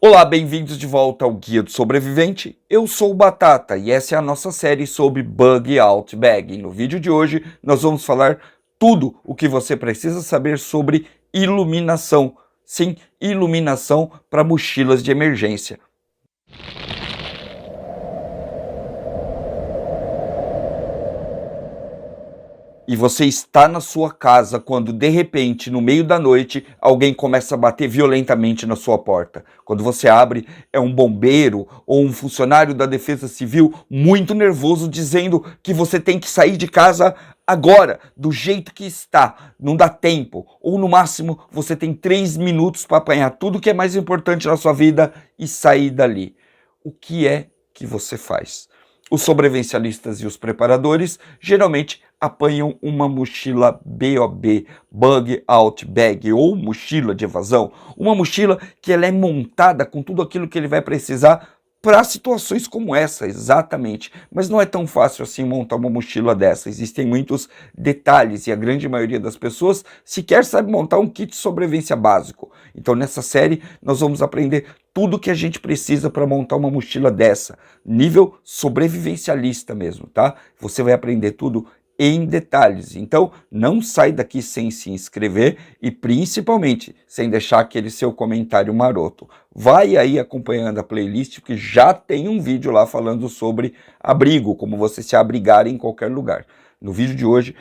Olá, bem-vindos de volta ao Guia do Sobrevivente. Eu sou o Batata e essa é a nossa série sobre Bug Out Bag. No vídeo de hoje nós vamos falar tudo o que você precisa saber sobre iluminação. Sim, iluminação para mochilas de emergência. E você está na sua casa quando, de repente, no meio da noite, alguém começa a bater violentamente na sua porta. Quando você abre, é um bombeiro ou um funcionário da Defesa Civil muito nervoso dizendo que você tem que sair de casa agora, do jeito que está. Não dá tempo. Ou, no máximo, você tem 3 minutos para apanhar tudo que é mais importante na sua vida e sair dali. O que é que você faz? Os sobrevivencialistas e os preparadores geralmente apanham uma mochila BOB, Bug Out Bag, ou mochila de evasão. Uma mochila que ela é montada com tudo aquilo que ele vai precisar para situações como essa, exatamente. Mas não é tão fácil assim montar uma mochila dessa. Existem muitos detalhes e a grande maioria das pessoas sequer sabe montar um kit de sobrevivência básico. Então nessa série nós vamos aprender tudo que a gente precisa para montar uma mochila dessa. Nível sobrevivencialista mesmo, tá? Você vai aprender tudo em detalhes. Então, não sai daqui sem se inscrever e principalmente sem deixar aquele seu comentário maroto. Vai aí acompanhando a playlist, porque já tem um vídeo lá falando sobre abrigo, como você se abrigar em qualquer lugar. No vídeo de hoje,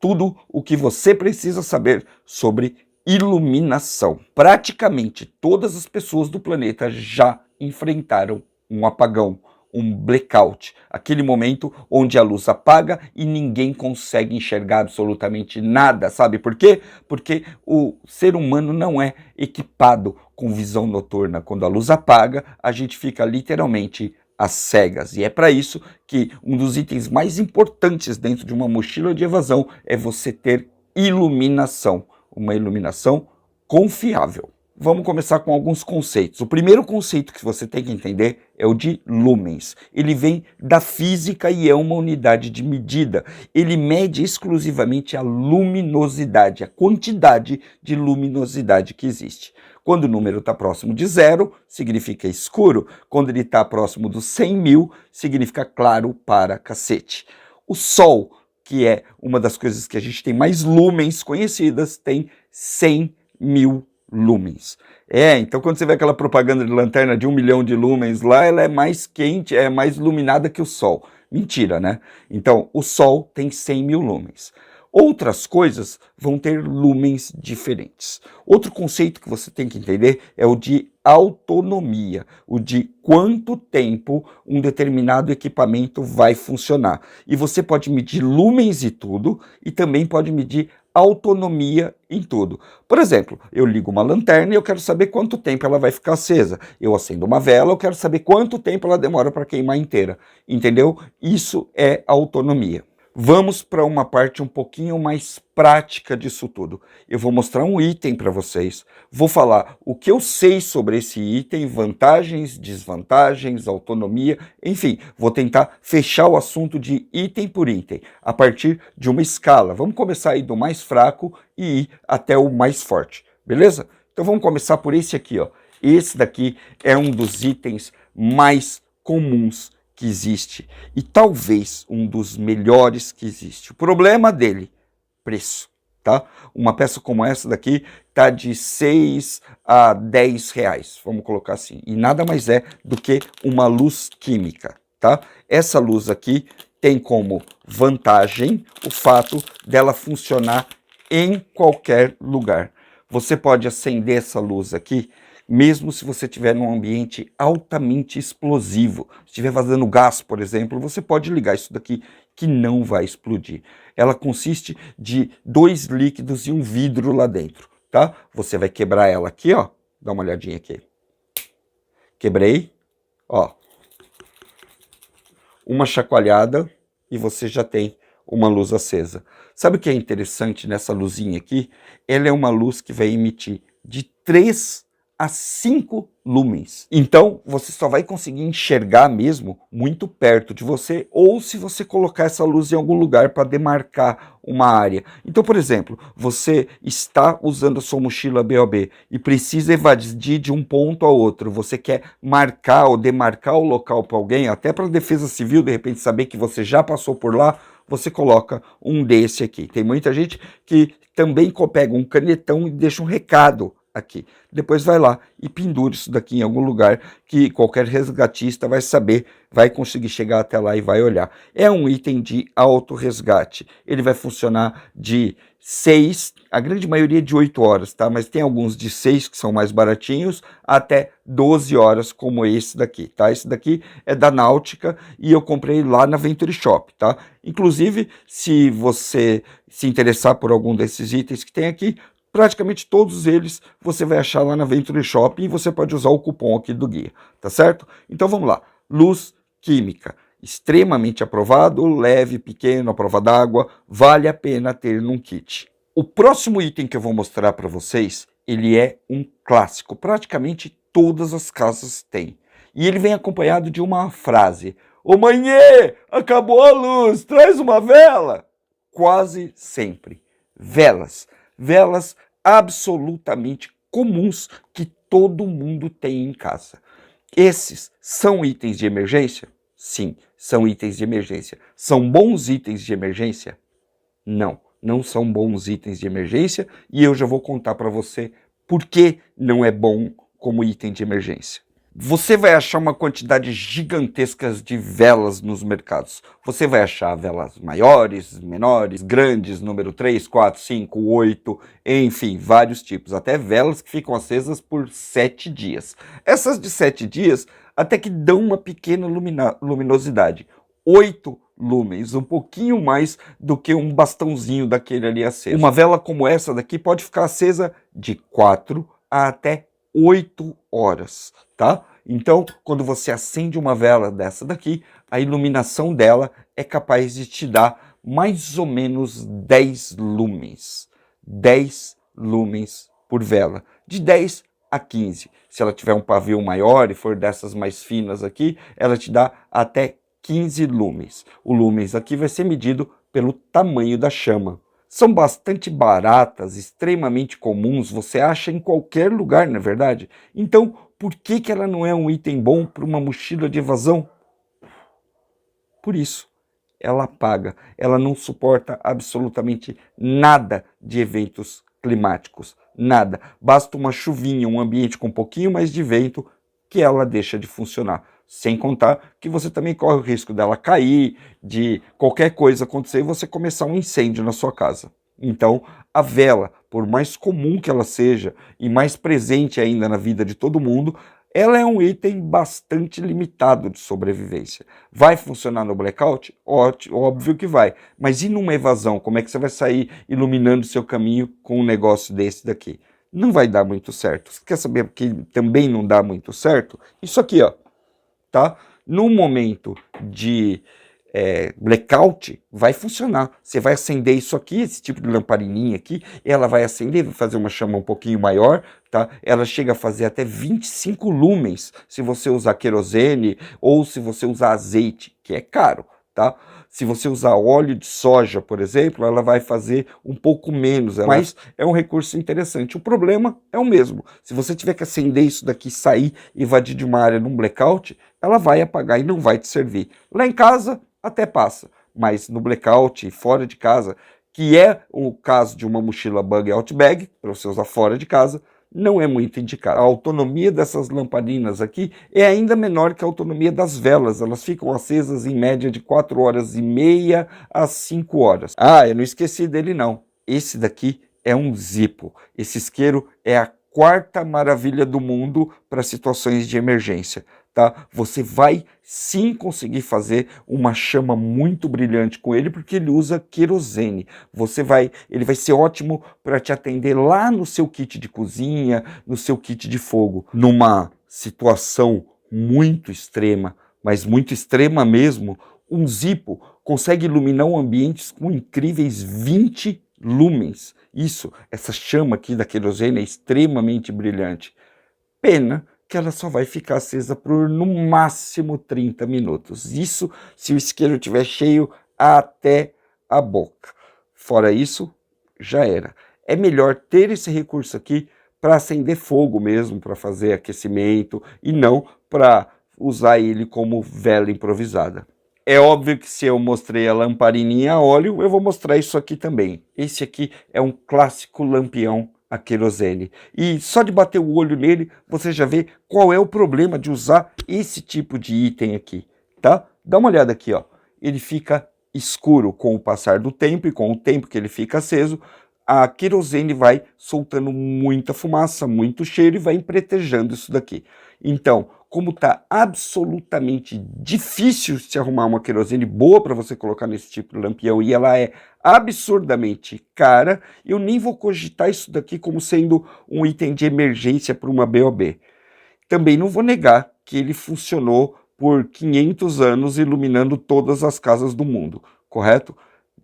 tudo o que você precisa saber sobre iluminação. Praticamente todas as pessoas do planeta já enfrentaram um apagão, um blackout, aquele momento onde a luz apaga e ninguém consegue enxergar absolutamente nada, sabe por quê? Porque o ser humano não é equipado com visão noturna. Quando a luz apaga, a gente fica literalmente às cegas. E é para isso que um dos itens mais importantes dentro de uma mochila de evasão é você ter iluminação, uma iluminação confiável. Vamos começar com alguns conceitos. O primeiro conceito que você tem que entender é o de lumens. Ele vem da física e é uma unidade de medida. Ele mede exclusivamente a luminosidade, a quantidade de luminosidade que existe. Quando o número está próximo de 0, significa escuro. Quando ele está próximo dos 100 mil, significa claro para cacete. O Sol, que é uma das coisas que a gente tem mais lumens conhecidas, tem 100 mil lumens. Então quando você vê aquela propaganda de lanterna de 1 milhão de lumens lá, ela é mais quente, é mais iluminada que o Sol. Mentira, né? Então o Sol tem 100 mil lumens. Outras coisas vão ter lumens diferentes. Outro conceito que você tem que entender é o de autonomia, o de quanto tempo um determinado equipamento vai funcionar. E você pode medir lumens e tudo, e também pode medir autonomia em tudo. Por exemplo, eu ligo uma lanterna e eu quero saber quanto tempo ela vai ficar acesa. Eu acendo uma vela, eu quero saber quanto tempo ela demora para queimar inteira. Entendeu? Isso é autonomia. Vamos para uma parte um pouquinho mais prática disso tudo. Eu vou mostrar um item para vocês, vou falar o que eu sei sobre esse item, vantagens, desvantagens, autonomia, enfim, vou tentar fechar o assunto de item por item, a partir de uma escala. Vamos começar aí do mais fraco e ir até o mais forte, beleza? Então vamos começar por esse aqui, ó. Esse daqui é um dos itens mais comuns que existe e talvez um dos melhores que existe. O problema dele, preço, tá? Uma peça como essa daqui tá de 6 a 10 reais, vamos colocar assim, e nada mais é do que uma luz química, tá? Essa luz aqui tem como vantagem o fato dela funcionar em qualquer lugar. Você pode acender essa luz aqui mesmo se você estiver num ambiente altamente explosivo. Se estiver vazando gás, por exemplo, você pode ligar isso daqui que não vai explodir. Ela consiste de 2 líquidos e um vidro lá dentro, tá? Você vai quebrar ela aqui, ó. Dá uma olhadinha aqui. Quebrei, ó. Uma chacoalhada e você já tem uma luz acesa. Sabe o que é interessante nessa luzinha aqui? Ela é uma luz que vai emitir de 3 a 5 lumens. Então, você só vai conseguir enxergar mesmo muito perto de você, ou se você colocar essa luz em algum lugar para demarcar uma área. Então, por exemplo, você está usando a sua mochila BOB e precisa evadir de um ponto a outro. Você quer marcar ou demarcar o local para alguém, até para a Defesa Civil, de repente, saber que você já passou por lá, você coloca um desse aqui. Tem muita gente que também pega um canetão e deixa um recado aqui. Depois vai lá e pendura isso daqui em algum lugar que qualquer resgatista vai saber, vai conseguir chegar até lá e vai olhar. É um item de autorresgate. Ele vai funcionar de 6, a grande maioria de 8 horas, tá? Mas tem alguns de 6 que são mais baratinhos, até 12 horas, como esse daqui, tá? Esse daqui é da Náutica e eu comprei lá na Venture Shop, tá? Inclusive, se você se interessar por algum desses itens que tem aqui, praticamente todos eles você vai achar lá na Venture Shop e você pode usar o cupom aqui do guia, tá certo? Então vamos lá, luz química, extremamente aprovado, leve, pequeno, à prova d'água, vale a pena ter num kit. O próximo item que eu vou mostrar para vocês, ele é um clássico, praticamente todas as casas têm. E ele vem acompanhado de uma frase: "Ô Mãe, acabou a luz, traz uma vela!" Quase sempre. Velas absolutamente comuns que todo mundo tem em casa. Esses são itens de emergência? Sim, são itens de emergência. São bons itens de emergência? Não, não são bons itens de emergência e eu já vou contar para você por que não é bom como item de emergência. Você vai achar uma quantidade gigantesca de velas nos mercados. Você vai achar velas maiores, menores, grandes, número 3, 4, 5, 8, enfim, vários tipos. Até velas que ficam acesas por 7 dias. Essas de 7 dias até que dão uma pequena luminosidade. 8 lumens, um pouquinho mais do que um bastãozinho daquele ali aceso. Uma vela como essa daqui pode ficar acesa de 4 a até 8 horas, tá? Então, quando você acende uma vela dessa daqui, a iluminação dela é capaz de te dar mais ou menos 10 lumens. 10 lumens por vela. De 10 a 15. Se ela tiver um pavio maior e for dessas mais finas aqui, ela te dá até 15 lumens. O lumens aqui vai ser medido pelo tamanho da chama. São bastante baratas, extremamente comuns, você acha em qualquer lugar, não é verdade? Então, por que ela não é um item bom para uma mochila de evasão? Por isso, ela apaga, ela não suporta absolutamente nada de eventos climáticos, nada. Basta uma chuvinha, um ambiente com um pouquinho mais de vento, que ela deixa de funcionar. Sem contar que você também corre o risco dela cair, de qualquer coisa acontecer e você começar um incêndio na sua casa. Então, a vela, por mais comum que ela seja e mais presente ainda na vida de todo mundo, ela é um item bastante limitado de sobrevivência. Vai funcionar no blackout? Óbvio que vai. Mas e numa evasão? Como é que você vai sair iluminando seu caminho com um negócio desse daqui? Não vai dar muito certo. Você quer saber que também não dá muito certo? Isso aqui, ó. Tá? No momento de blackout, vai funcionar. Você vai acender isso aqui, esse tipo de lamparininha aqui, ela vai acender, vai fazer uma chama um pouquinho maior, tá? Ela chega a fazer até 25 lumens se você usar querosene ou se você usar azeite, que é caro, tá? Se você usar óleo de soja, por exemplo, ela vai fazer um pouco menos, mas é um recurso interessante. O problema é o mesmo. Se você tiver que acender isso daqui, sair e invadir de uma área num blackout, ela vai apagar e não vai te servir. Lá em casa, até passa, mas no blackout, fora de casa, que é o caso de uma mochila bug out bag, para você usar fora de casa, não é muito indicado. A autonomia dessas lamparinas aqui é ainda menor que a autonomia das velas. Elas ficam acesas em média de 4 horas e meia a 5 horas. Ah, eu não esqueci dele não. Esse daqui é um Zippo. Esse isqueiro é a 4ª maravilha do mundo para situações de emergência. Tá? Você vai sim conseguir fazer uma chama muito brilhante com ele, porque ele usa querosene. Ele vai ser ótimo para te atender lá no seu kit de cozinha, no seu kit de fogo. Numa situação muito extrema, mas muito extrema mesmo, um Zippo consegue iluminar um ambiente com incríveis 20 lumens. Essa chama aqui da querosene é extremamente brilhante. Pena que ela só vai ficar acesa por no máximo 30 minutos. Isso se o isqueiro estiver cheio até a boca. Fora isso, já era. É melhor ter esse recurso aqui para acender fogo mesmo, para fazer aquecimento, e não para usar ele como vela improvisada. É óbvio que se eu mostrei a lamparininha a óleo, eu vou mostrar isso aqui também. Esse aqui é um clássico lampião a querosene. E só de bater o olho nele, você já vê qual é o problema de usar esse tipo de item aqui, tá? Dá uma olhada aqui, ó. Ele fica escuro com o passar do tempo, e com o tempo que ele fica aceso, a querosene vai soltando muita fumaça, muito cheiro, e vai empretejando isso daqui. Então, como está absolutamente difícil se arrumar uma querosene boa para você colocar nesse tipo de lampião, e ela é absurdamente cara, eu nem vou cogitar isso daqui como sendo um item de emergência para uma BOB. Também não vou negar que ele funcionou por 500 anos iluminando todas as casas do mundo, correto?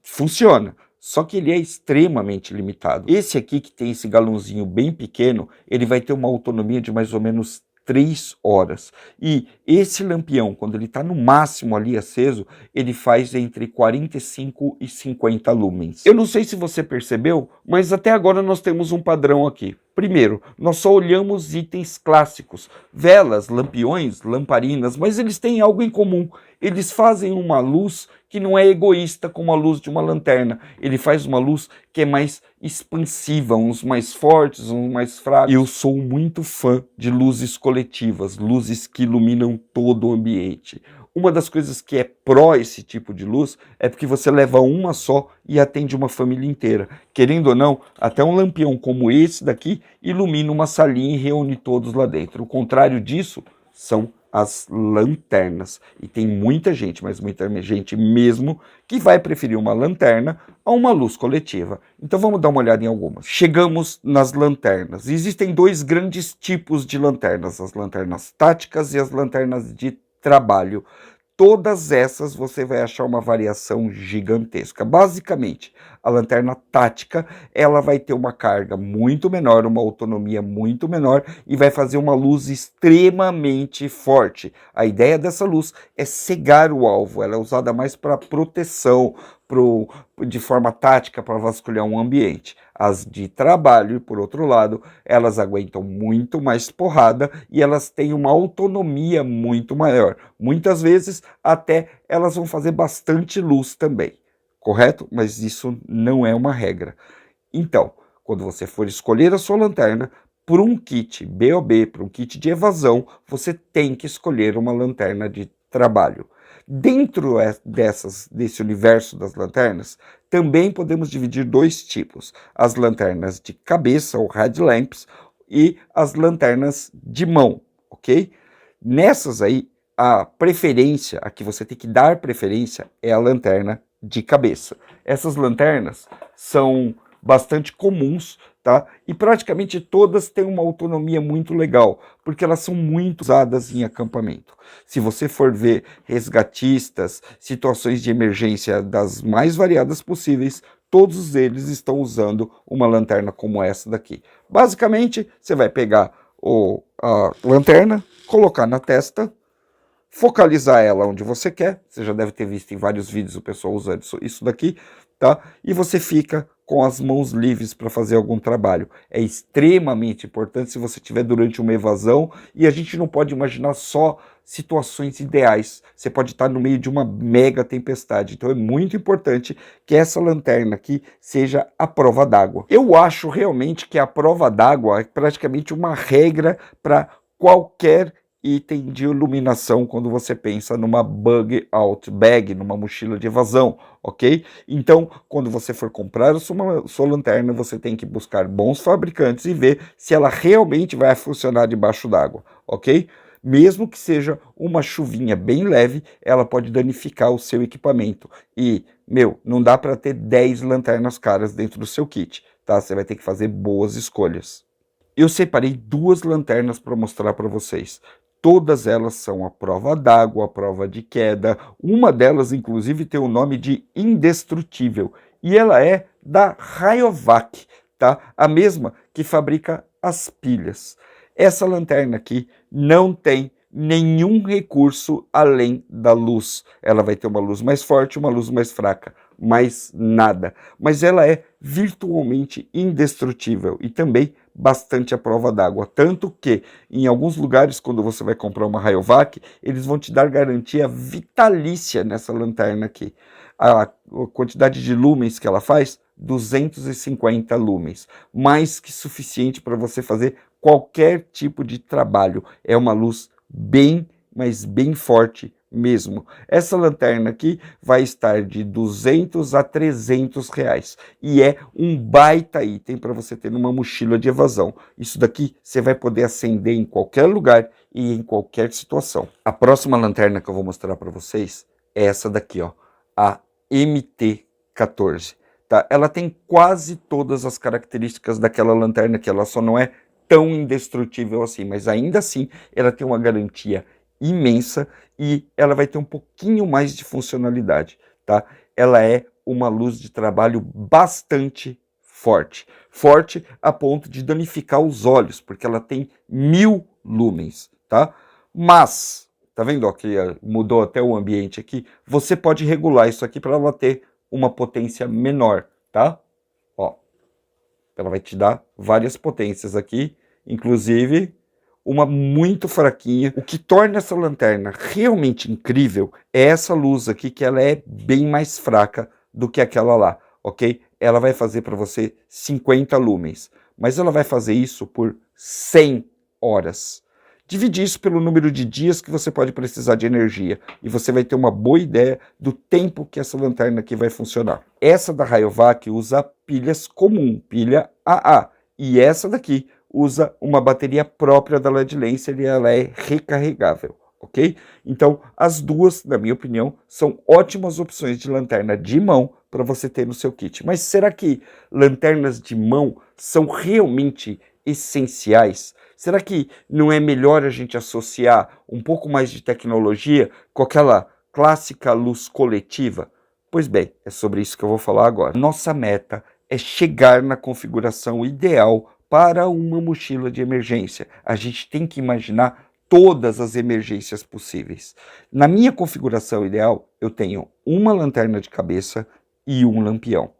Funciona. Só que ele é extremamente limitado. Esse aqui, que tem esse galãozinho bem pequeno, ele vai ter uma autonomia de mais ou menos 3 horas. E esse lampião, quando ele está no máximo ali aceso, ele faz entre 45 e 50 lumens. Eu não sei se você percebeu, mas até agora nós temos um padrão aqui. Primeiro, nós só olhamos itens clássicos, velas, lampiões, lamparinas, mas eles têm algo em comum. Eles fazem uma luz que não é egoísta como a luz de uma lanterna. Ele faz uma luz que é mais expansiva, uns mais fortes, uns mais fracos. Eu sou muito fã de luzes coletivas, luzes que iluminam todo o ambiente. Uma das coisas que é pró esse tipo de luz é porque você leva uma só e atende uma família inteira. Querendo ou não, até um lampião como esse daqui ilumina uma salinha e reúne todos lá dentro. O contrário disso são as lanternas. E tem muita gente, mas muita gente mesmo, que vai preferir uma lanterna a uma luz coletiva. Então vamos dar uma olhada em algumas. Chegamos nas lanternas. Existem dois grandes tipos de lanternas: as lanternas táticas e as lanternas de trabalho. Todas essas você vai achar uma variação gigantesca. Basicamente, a lanterna tática, ela vai ter uma carga muito menor, uma autonomia muito menor, e vai fazer uma luz extremamente forte. A ideia dessa luz é cegar o alvo, ela é usada mais para proteção, de forma tática, para vasculhar um ambiente. As de trabalho, por outro lado, elas aguentam muito mais porrada e elas têm uma autonomia muito maior. Muitas vezes até elas vão fazer bastante luz também, correto? Mas isso não é uma regra. Então, quando você for escolher a sua lanterna, para um kit BOB, para um kit de evasão, você tem que escolher uma lanterna de trabalho. Dentro desse universo das lanternas, também podemos dividir dois tipos: as lanternas de cabeça, ou headlamps, e as lanternas de mão, ok? Nessas aí, a preferência, a que você tem que dar preferência, é a lanterna de cabeça. Essas lanternas são bastante comuns, tá? E praticamente todas têm uma autonomia muito legal, porque elas são muito usadas em acampamento. Se você for ver resgatistas, situações de emergência das mais variadas possíveis, todos eles estão usando uma lanterna como essa daqui. Basicamente, você vai pegar a lanterna, colocar na testa, focalizar ela onde você quer. Você já deve ter visto em vários vídeos o pessoal usando isso daqui, tá? E você fica com as mãos livres para fazer algum trabalho. É extremamente importante se você estiver durante uma evasão, e a gente não pode imaginar só situações ideais. Você pode estar no meio de uma mega tempestade. Então é muito importante que essa lanterna aqui seja a prova d'água. Eu acho realmente que a prova d'água é praticamente uma regra para qualquer item de iluminação quando você pensa numa bug out bag, numa mochila de evasão, ok? Então, quando você for comprar a sua lanterna, você tem que buscar bons fabricantes e ver se ela realmente vai funcionar debaixo d'água, ok? Mesmo que seja uma chuvinha bem leve, ela pode danificar o seu equipamento. E, não dá para ter 10 lanternas caras dentro do seu kit, tá? Você vai ter que fazer boas escolhas. Eu separei 2 lanternas para mostrar para vocês. Todas elas são a prova d'água, a prova de queda. Uma delas, inclusive, tem o nome de Indestrutível. E ela é da Rayovac, tá? A mesma que fabrica as pilhas. Essa lanterna aqui não tem nenhum recurso além da luz. Ela vai ter uma luz mais forte, uma luz mais fraca, mais nada. Mas ela é virtualmente indestrutível e também bastante à prova d'água. Tanto que, em alguns lugares, quando você vai comprar uma Rayovac, eles vão te dar garantia vitalícia nessa lanterna aqui. A quantidade de lumens que ela faz, 250 lumens. Mais que suficiente para você fazer qualquer tipo de trabalho. É uma luz bem, mas bem forte mesmo. Essa lanterna aqui vai estar de 200 a 300 reais e é um baita item para você ter numa mochila de evasão. Isso daqui você vai poder acender em qualquer lugar e em qualquer situação. A próxima lanterna que eu vou mostrar para vocês é essa daqui, ó, a MT14. Tá? Ela tem quase todas as características daquela lanterna que ela só não é tão indestrutível assim, mas ainda assim ela tem uma garantia imensa e ela vai ter um pouquinho mais de funcionalidade, tá? Ela é uma luz de trabalho bastante forte, forte a ponto de danificar os olhos, porque ela tem 1000 lumens, tá? Mas, tá vendo, ó, que mudou até o ambiente aqui? Você pode regular isso aqui para ela ter uma potência menor, tá? Ó, ela vai te dar várias potências aqui, inclusive uma muito fraquinha. O que torna essa lanterna realmente incrível é essa luz aqui, que ela é bem mais fraca do que aquela lá, ok? Ela vai fazer para você 50 lumens, mas ela vai fazer isso por 100 horas. Divide isso pelo número de dias que você pode precisar de energia e você vai ter uma boa ideia do tempo que essa lanterna aqui vai funcionar. Essa da Rayovac usa pilhas comum, pilha AA, e essa daqui usa uma bateria própria da LED Lancer e ela é recarregável, ok? Então, as duas, na minha opinião, são ótimas opções de lanterna de mão para você ter no seu kit. Mas será que lanternas de mão são realmente essenciais? Será que não é melhor a gente associar um pouco mais de tecnologia com aquela clássica luz coletiva? Pois bem, é sobre isso que eu vou falar agora. Nossa meta é chegar na configuração ideal para uma mochila de emergência. A gente tem que imaginar todas as emergências possíveis. Na minha configuração ideal, eu tenho uma lanterna de cabeça e um lampião.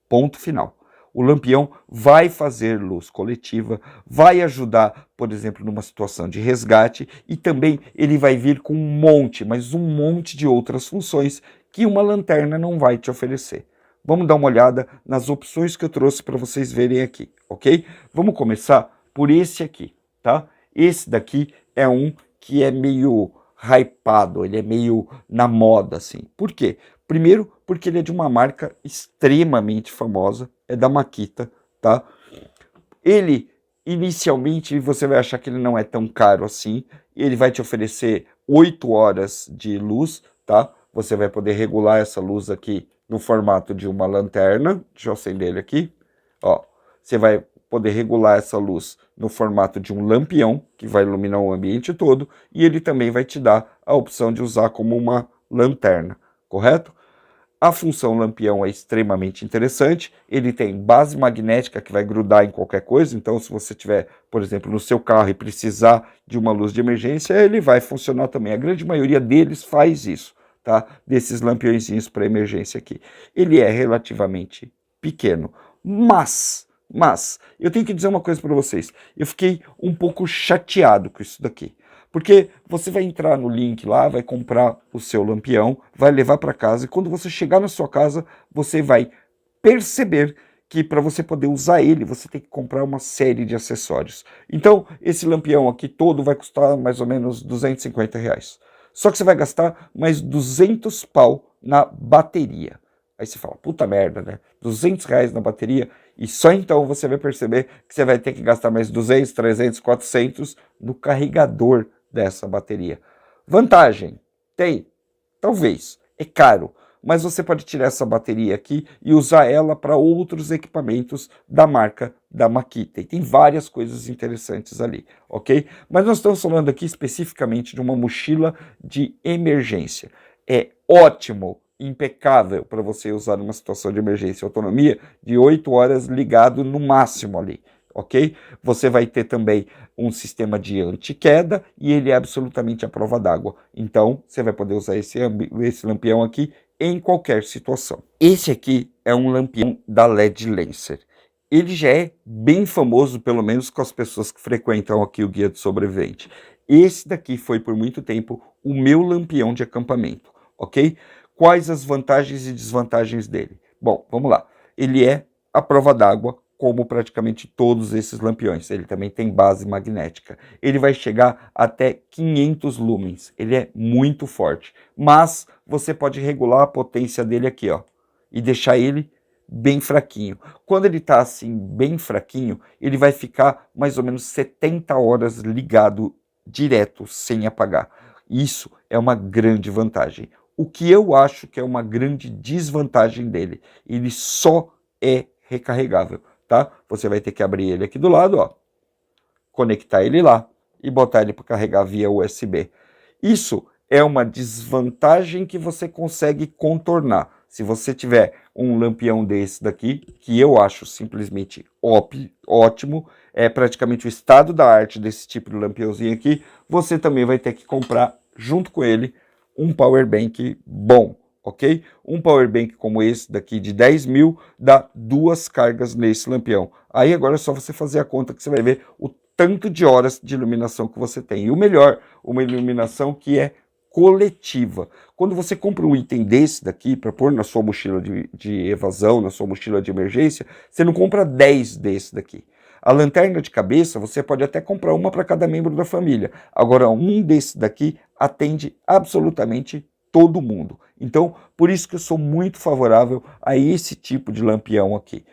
Ponto final. O lampião vai fazer luz coletiva, vai ajudar, por exemplo, numa situação de resgate e também ele vai vir com um monte, mas um monte de outras funções que uma lanterna não vai te oferecer. Vamos dar uma olhada nas opções que eu trouxe para vocês verem aqui, ok? Vamos começar por esse aqui, tá? Esse daqui é um que é meio hypado, ele é meio na moda, assim. Por quê? Primeiro, porque ele é de uma marca extremamente famosa, é da Makita, tá? Ele, inicialmente, você vai achar que ele não é tão caro assim, ele vai te oferecer 8 horas de luz, tá? Você vai poder regular essa luz aqui no formato de uma lanterna. Deixa eu acender ele aqui. Ó, você vai poder regular essa luz no formato de um lampião, que vai iluminar o ambiente todo, e ele também vai te dar a opção de usar como uma lanterna, correto? A função lampião é extremamente interessante, ele tem base magnética que vai grudar em qualquer coisa, então se você tiver, por exemplo, no seu carro e precisar de uma luz de emergência, ele vai funcionar também. A grande maioria deles faz isso, tá? Desses lampiõezinhos para emergência aqui. Ele é relativamente pequeno, mas eu tenho que dizer uma coisa para vocês, eu fiquei um pouco chateado com isso daqui. Porque você vai entrar no link lá, vai comprar o seu lampião, vai levar para casa e quando você chegar na sua casa, você vai perceber que para você poder usar ele, você tem que comprar uma série de acessórios. Então, esse lampião aqui todo vai custar mais ou menos 250 reais. Só que você vai gastar mais 200 pau na bateria. Aí você fala, puta merda, né? 200 reais na bateria e só então você vai perceber que você vai ter que gastar mais 200, 300, 400 no carregador dessa bateria. Vantagem? Tem? Talvez. É caro. Mas você pode tirar essa bateria aqui e usar ela para outros equipamentos da marca da Makita. E tem várias coisas interessantes ali, ok? Mas nós estamos falando aqui especificamente de uma mochila de emergência. É ótimo, impecável para você usar numa situação de emergência. Autonomia de 8 horas ligado no máximo ali, ok? Você vai ter também um sistema de anti-queda e ele é absolutamente à prova d'água. Então, você vai poder usar esse lampião aqui em qualquer situação. Esse aqui é um lampião da LED Lancer. Ele já é bem famoso, pelo menos com as pessoas que frequentam aqui o Guia do Sobrevivente. Esse daqui foi por muito tempo o meu lampião de acampamento, ok? Quais as vantagens e desvantagens dele? Bom, vamos lá. Ele é à prova d'água, como praticamente todos esses lampiões. Ele também tem base magnética. Ele vai chegar até 500 lumens. Ele é muito forte. Mas você pode regular a potência dele aqui, ó, e deixar ele bem fraquinho. Quando ele está assim, bem fraquinho, ele vai ficar mais ou menos 70 horas ligado direto, sem apagar. Isso é uma grande vantagem. O que eu acho que é uma grande desvantagem dele, ele só é recarregável, tá? Você vai ter que abrir ele aqui do lado, ó, conectar ele lá e botar ele para carregar via USB. Isso é uma desvantagem que você consegue contornar. Se você tiver um lampião desse daqui, que eu acho simplesmente ótimo, é praticamente o estado da arte desse tipo de lampiãozinho aqui, você também vai ter que comprar, junto com ele, um power bank bom, ok? Um power bank como esse daqui de 10 mil dá 2 cargas nesse lampião. Aí agora é só você fazer a conta que você vai ver o tanto de horas de iluminação que você tem. E o melhor, uma iluminação que é coletiva. Quando você compra um item desse daqui para pôr na sua mochila de evasão, na sua mochila de emergência, você não compra 10 desse daqui. A lanterna de cabeça, você pode até comprar uma para cada membro da família. Agora, um desse daqui atende absolutamente todo mundo. Então, por isso que eu sou muito favorável a esse tipo de lampião aqui.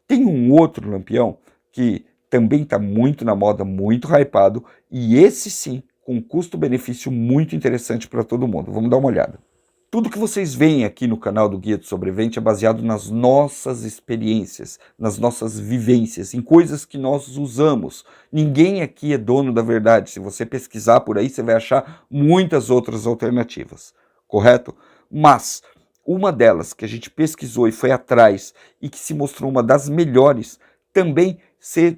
Tem um outro lampião que também está muito na moda, muito hypado, e esse sim, com um custo-benefício muito interessante para todo mundo. Vamos dar uma olhada. Tudo que vocês veem aqui no canal do Guia do Sobrevivente é baseado nas nossas experiências, nas nossas vivências, em coisas que nós usamos. Ninguém aqui é dono da verdade. Se você pesquisar por aí, você vai achar muitas outras alternativas, correto? Mas uma delas que a gente pesquisou e foi atrás e que se mostrou uma das melhores, também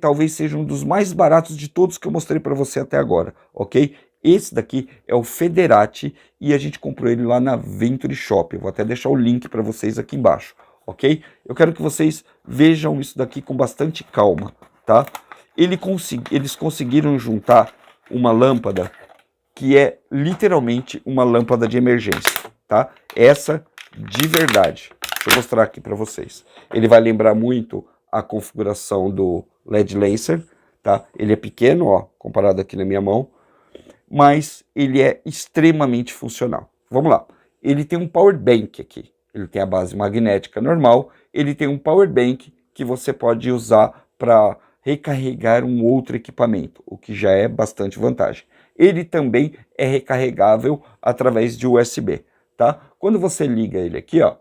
talvez seja um dos mais baratos de todos que eu mostrei para você até agora, ok? Esse daqui é o Federati e a gente comprou ele lá na Venture Shop. Eu vou até deixar o link para vocês aqui embaixo, ok? Eu quero que vocês vejam isso daqui com bastante calma, tá? Eles conseguiram juntar uma lâmpada que é literalmente uma lâmpada de emergência, tá? Essa de verdade. Deixa eu mostrar aqui para vocês. Ele vai lembrar muito a configuração do LED Lancer, tá? Ele é pequeno, ó, comparado aqui na minha mão, mas ele é extremamente funcional. Vamos lá. Ele tem um power bank aqui. Ele tem a base magnética normal, ele tem um power bank que você pode usar para recarregar um outro equipamento, o que já é bastante vantagem. Ele também é recarregável através de USB, tá? Quando você liga ele aqui, ó,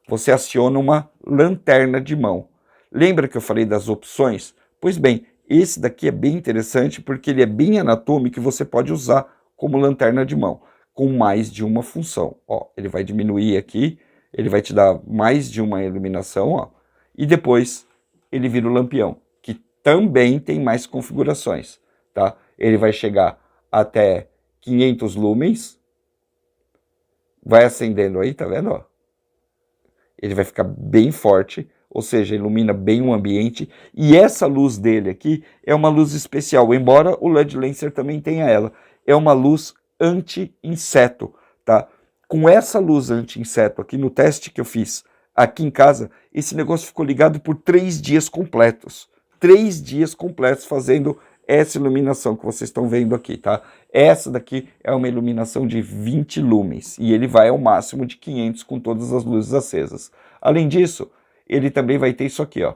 você aciona uma lanterna de mão. Lembra que eu falei das opções? Pois bem, esse daqui é bem interessante porque ele é bem anatômico e você pode usar como lanterna de mão, com mais de uma função. Ó, ele vai diminuir aqui, ele vai te dar mais de uma iluminação, ó, e depois ele vira o lampião, que também tem mais configurações, tá? Ele vai chegar até 500 lumens, vai acendendo aí, tá vendo, ó? Ele vai ficar bem forte, ou seja, ilumina bem o ambiente, e essa luz dele aqui é uma luz especial, embora o LED Lancer também tenha ela, é uma luz anti-inseto, tá? Com essa luz anti-inseto aqui, no teste que eu fiz aqui em casa, esse negócio ficou ligado por 3 dias completos, 3 dias completos fazendo essa iluminação que vocês estão vendo aqui, tá? Essa daqui é uma iluminação de 20 lumens e ele vai ao máximo de 500 com todas as luzes acesas. Além disso, ele também vai ter isso aqui, ó.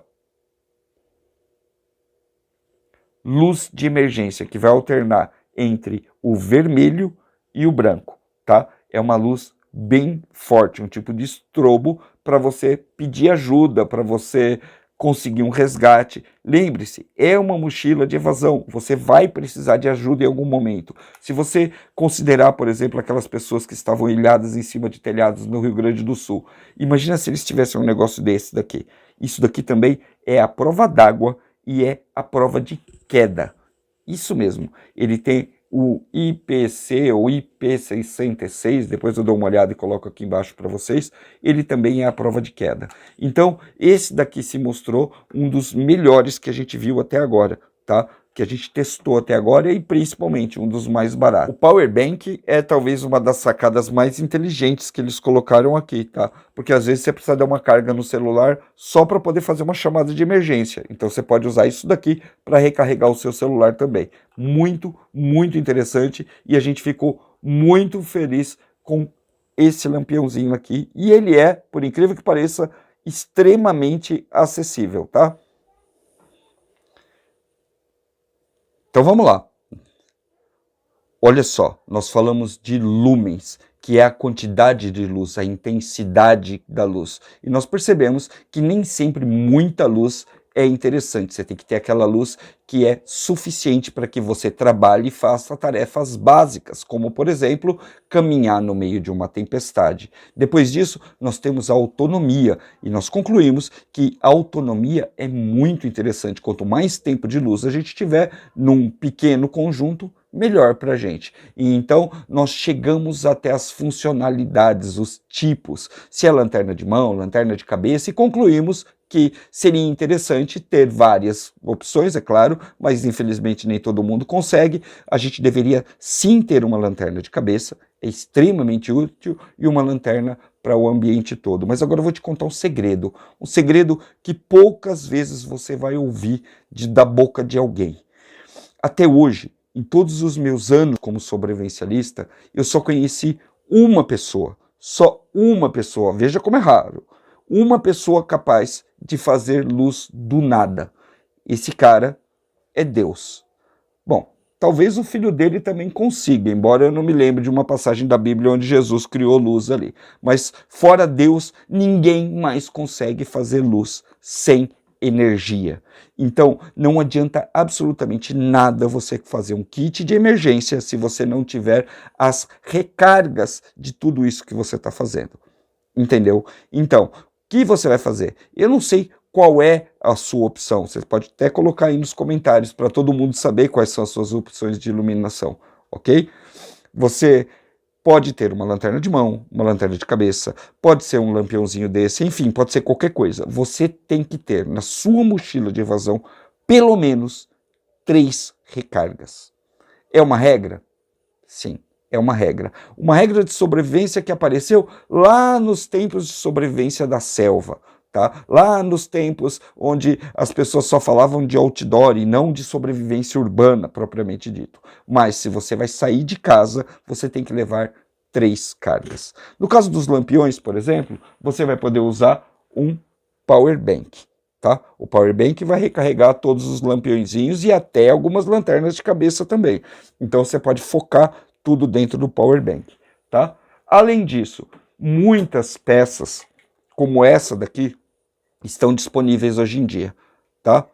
Luz de emergência, que vai alternar entre o vermelho e o branco, tá? É uma luz bem forte, um tipo de estrobo para você pedir ajuda, para você conseguir um resgate. Lembre-se, é uma mochila de evasão, você vai precisar de ajuda em algum momento. Se você considerar, por exemplo, aquelas pessoas que estavam ilhadas em cima de telhados no Rio Grande do Sul, imagina se eles tivessem um negócio desse daqui. Isso daqui também é a prova d'água e é a prova de queda. Isso mesmo, ele tem o IPC ou IP66, depois eu dou uma olhada e coloco aqui embaixo para vocês, ele também é a prova de queda. Então, esse daqui se mostrou um dos melhores que a gente viu até agora, tá? Que a gente testou até agora e principalmente um dos mais baratos. O Power Bank é talvez uma das sacadas mais inteligentes que eles colocaram aqui, tá? Porque às vezes você precisa dar uma carga no celular só para poder fazer uma chamada de emergência. Então você pode usar isso daqui para recarregar o seu celular também. Muito, muito interessante e a gente ficou muito feliz com esse lampiãozinho aqui. E ele é, por incrível que pareça, extremamente acessível, tá? Então vamos lá. Olha só, nós falamos de lumens, que é a quantidade de luz, a intensidade da luz. E nós percebemos que nem sempre muita luz é interessante. Você tem que ter aquela luz que é suficiente para que você trabalhe e faça tarefas básicas, como, por exemplo, caminhar no meio de uma tempestade. Depois disso, nós temos a autonomia, e nós concluímos que a autonomia é muito interessante. Quanto mais tempo de luz a gente tiver num pequeno conjunto, melhor para a gente. E então nós chegamos até as funcionalidades, os tipos, se é lanterna de mão, lanterna de cabeça, e concluímos que seria interessante ter várias opções, é claro, mas infelizmente nem todo mundo consegue. A gente deveria sim ter uma lanterna de cabeça, é extremamente útil, e uma lanterna para o ambiente todo. Mas agora eu vou te contar um segredo que poucas vezes você vai ouvir da boca de alguém. Até hoje, em todos os meus anos como sobrevivencialista, eu só conheci uma pessoa, veja como é raro, uma pessoa capaz de fazer luz do nada. Esse cara é Deus. Bom, talvez o filho dele também consiga, embora eu não me lembre de uma passagem da Bíblia onde Jesus criou luz ali. Mas fora Deus, ninguém mais consegue fazer luz sem energia. Então, não adianta absolutamente nada você fazer um kit de emergência se você não tiver as recargas de tudo isso que você está fazendo. Entendeu? Então, o que você vai fazer? Eu não sei qual é a sua opção. Você pode até colocar aí nos comentários para todo mundo saber quais são as suas opções de iluminação, ok? Você pode ter uma lanterna de mão, uma lanterna de cabeça, pode ser um lampiãozinho desse, enfim, pode ser qualquer coisa. Você tem que ter na sua mochila de evasão pelo menos 3 recargas. É uma regra? Sim, é uma regra. Uma regra de sobrevivência que apareceu lá nos tempos de sobrevivência da selva. Tá? Lá nos tempos onde as pessoas só falavam de outdoor e não de sobrevivência urbana, propriamente dito. Mas se você vai sair de casa, você tem que levar 3 cargas. No caso dos lampiões, por exemplo, você vai poder usar um power bank. Tá? O power bank vai recarregar todos os lampiõezinhos e até algumas lanternas de cabeça também. Então você pode focar tudo dentro do power bank. Tá? Além disso, muitas peças, como essa daqui, estão disponíveis hoje em dia, tá?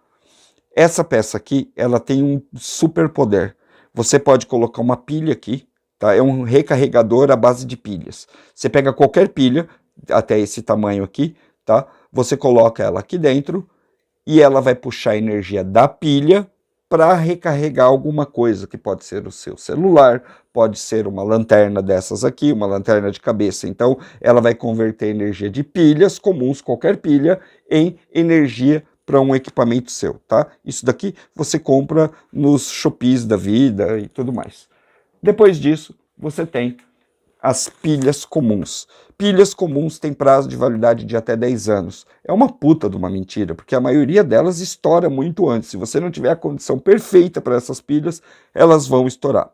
Essa peça aqui, ela tem um super poder. Você pode colocar uma pilha aqui, tá? É um recarregador à base de pilhas. Você pega qualquer pilha, até esse tamanho aqui, tá? Você coloca ela aqui dentro e ela vai puxar a energia da pilha para recarregar alguma coisa, que pode ser o seu celular, pode ser uma lanterna dessas aqui, uma lanterna de cabeça. Então, ela vai converter energia de pilhas comuns, qualquer pilha, em energia para um equipamento seu, tá? Isso daqui você compra nos Shopees da vida e tudo mais. Depois disso, você tem as pilhas comuns. Pilhas comuns têm prazo de validade de até 10 anos. É uma puta de uma mentira, porque a maioria delas estoura muito antes. Se você não tiver a condição perfeita para essas pilhas, elas vão estourar.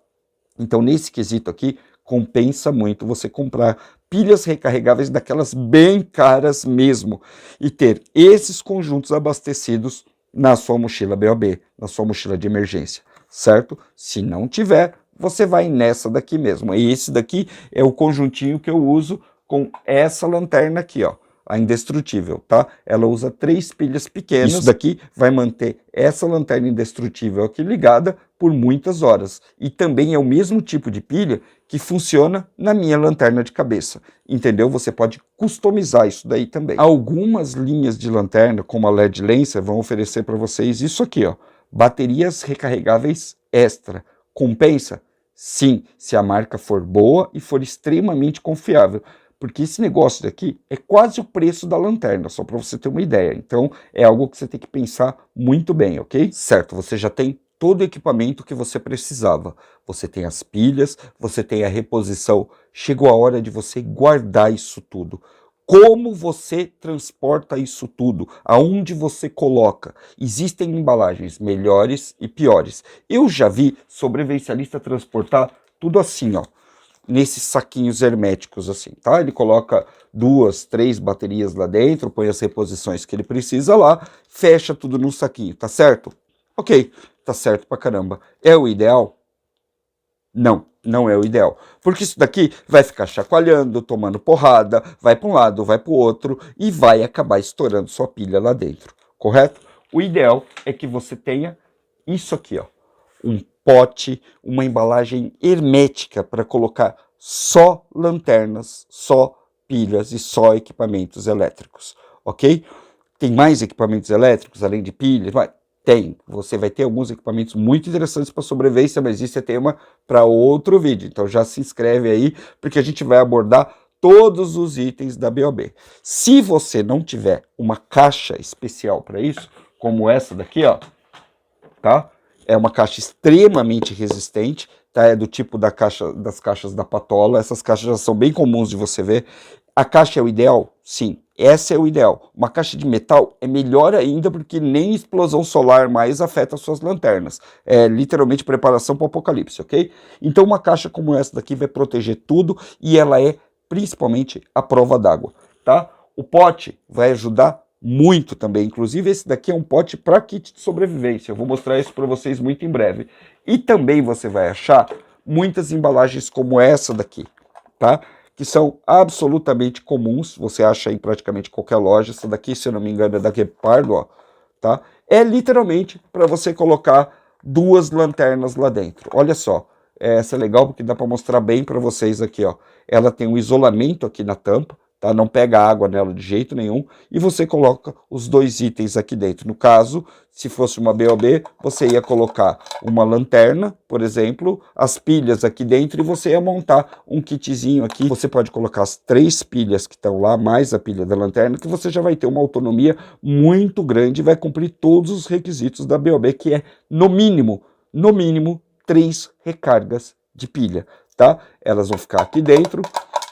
Então, nesse quesito aqui, compensa muito você comprar pilhas recarregáveis daquelas bem caras mesmo e ter esses conjuntos abastecidos na sua mochila BOB, na sua mochila de emergência, certo? Se não tiver, você vai nessa daqui mesmo. E esse daqui é o conjuntinho que eu uso com essa lanterna aqui, ó. a indestrutível, tá? Ela usa 3 pilhas pequenas. Isso daqui vai manter essa lanterna indestrutível aqui ligada por muitas horas. E também é o mesmo tipo de pilha que funciona na minha lanterna de cabeça, entendeu? Você pode customizar isso daí também. Algumas linhas de lanterna, como a LED Lancer, vão oferecer para vocês isso aqui, ó, baterias recarregáveis extra. Compensa? Sim, se a marca for boa e for extremamente confiável. Porque esse negócio daqui é quase o preço da lanterna, só para você ter uma ideia. Então, é algo que você tem que pensar muito bem, ok? Certo, você já tem todo o equipamento que você precisava. Você tem as pilhas, você tem a reposição. Chegou a hora de você guardar isso tudo. Como você transporta isso tudo? Aonde você coloca? Existem embalagens melhores e piores. Eu já vi sobrevivencialista transportar tudo assim, ó, nesses saquinhos herméticos assim, tá? Ele coloca 2, 3 baterias lá dentro, põe as reposições que ele precisa lá, fecha tudo num saquinho, tá certo? Ok, tá certo pra caramba. É o ideal? Não, não é o ideal. Porque isso daqui vai ficar chacoalhando, tomando porrada, vai para um lado, vai para o outro e vai acabar estourando sua pilha lá dentro, correto? O ideal é que você tenha isso aqui, ó, um pote, uma embalagem hermética para colocar só lanternas, só pilhas e só equipamentos elétricos, ok? Tem mais equipamentos elétricos além de pilhas? Tem. Você vai ter alguns equipamentos muito interessantes para sobrevivência, mas isso é tema para outro vídeo. Então já se inscreve aí, porque a gente vai abordar todos os itens da BOB. Se você não tiver uma caixa especial para isso, como essa daqui, ó, tá? É uma caixa extremamente resistente, tá? É do tipo das caixas da Patola. Essas caixas já são bem comuns de você ver. A caixa é o ideal? Sim, essa é o ideal. Uma caixa de metal é melhor ainda porque nem explosão solar mais afeta as suas lanternas. É literalmente preparação para o apocalipse, ok? Então uma caixa como essa daqui vai proteger tudo e ela é principalmente a prova d'água, tá? O pote vai ajudar muito também. Inclusive esse daqui é um pote para kit de sobrevivência. Eu vou mostrar isso para vocês muito em breve. E também você vai achar muitas embalagens como essa daqui, tá? Que são absolutamente comuns, você acha em praticamente qualquer loja. Essa daqui, se eu não me engano, é da Gepardo, ó, tá? É literalmente para você colocar 2 lanternas lá dentro. Olha só, essa é legal porque dá para mostrar bem para vocês aqui, ó. Ela tem um isolamento aqui na tampa, tá? Não pega água nela de jeito nenhum, e você coloca os 2 itens aqui dentro. No caso, se fosse uma BOB, você ia colocar uma lanterna, por exemplo, as pilhas aqui dentro, e você ia montar um kitzinho aqui. Você pode colocar as 3 pilhas que estão lá, mais a pilha da lanterna, que você já vai ter uma autonomia muito grande e vai cumprir todos os requisitos da BOB, que é, no mínimo, 3 recargas de pilha, tá? Elas vão ficar aqui dentro,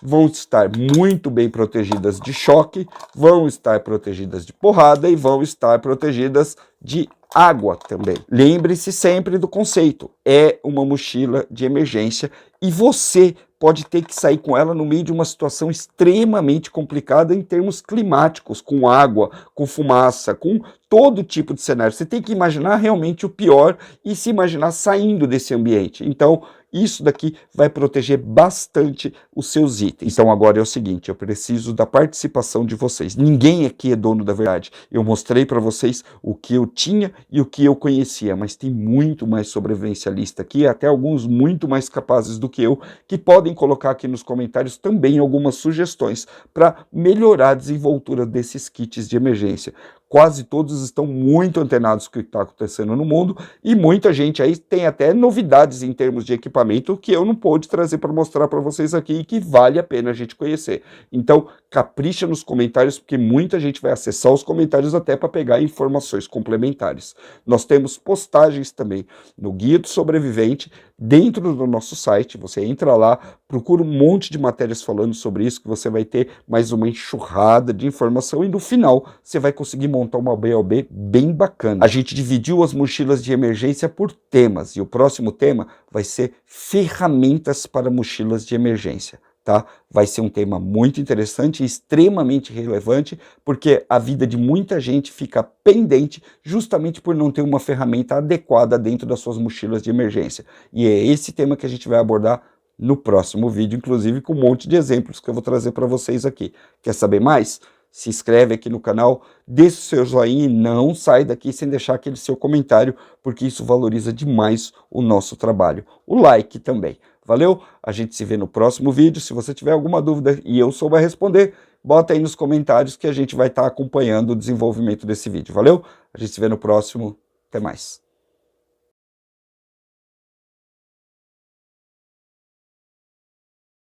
vão estar muito bem protegidas de choque, vão estar protegidas de porrada e vão estar protegidas de água também. Lembre-se sempre do conceito, é uma mochila de emergência e você pode ter que sair com ela no meio de uma situação extremamente complicada em termos climáticos, com água, com fumaça, com todo tipo de cenário. Você tem que imaginar realmente o pior e se imaginar saindo desse ambiente. Então, isso daqui vai proteger bastante os seus itens. Então agora é o seguinte, eu preciso da participação de vocês. Ninguém aqui é dono da verdade. Eu mostrei para vocês o que eu tinha e o que eu conhecia, mas tem muito mais sobrevivencialista aqui, até alguns muito mais capazes do que eu, que podem colocar aqui nos comentários também algumas sugestões para melhorar a desenvoltura desses kits de emergência. Quase todos estão muito antenados com o que está acontecendo no mundo e muita gente aí tem até novidades em termos de equipamento que eu não pude trazer para mostrar para vocês aqui e que vale a pena a gente conhecer. Então, capricha nos comentários porque muita gente vai acessar os comentários até para pegar informações complementares. Nós temos postagens também no Guia do Sobrevivente dentro do nosso site. Você entra lá, procura um monte de matérias falando sobre isso que você vai ter mais uma enxurrada de informação e no final você vai conseguir montar uma BOB bem bacana. A gente dividiu as mochilas de emergência por temas e o próximo tema vai ser ferramentas para mochilas de emergência. Tá? Vai ser um tema muito interessante e extremamente relevante, porque a vida de muita gente fica pendente justamente por não ter uma ferramenta adequada dentro das suas mochilas de emergência. E é esse tema que a gente vai abordar no próximo vídeo, inclusive com um monte de exemplos que eu vou trazer para vocês aqui. Quer saber mais? se inscreve aqui no canal, deixa o seu joinha e não sai daqui sem deixar aquele seu comentário, porque isso valoriza demais o nosso trabalho. O like também. Valeu? A gente se vê no próximo vídeo. Se você tiver alguma dúvida e eu souber responder, bota aí nos comentários que a gente vai estar acompanhando o desenvolvimento desse vídeo. Valeu? A gente se vê no próximo. Até mais.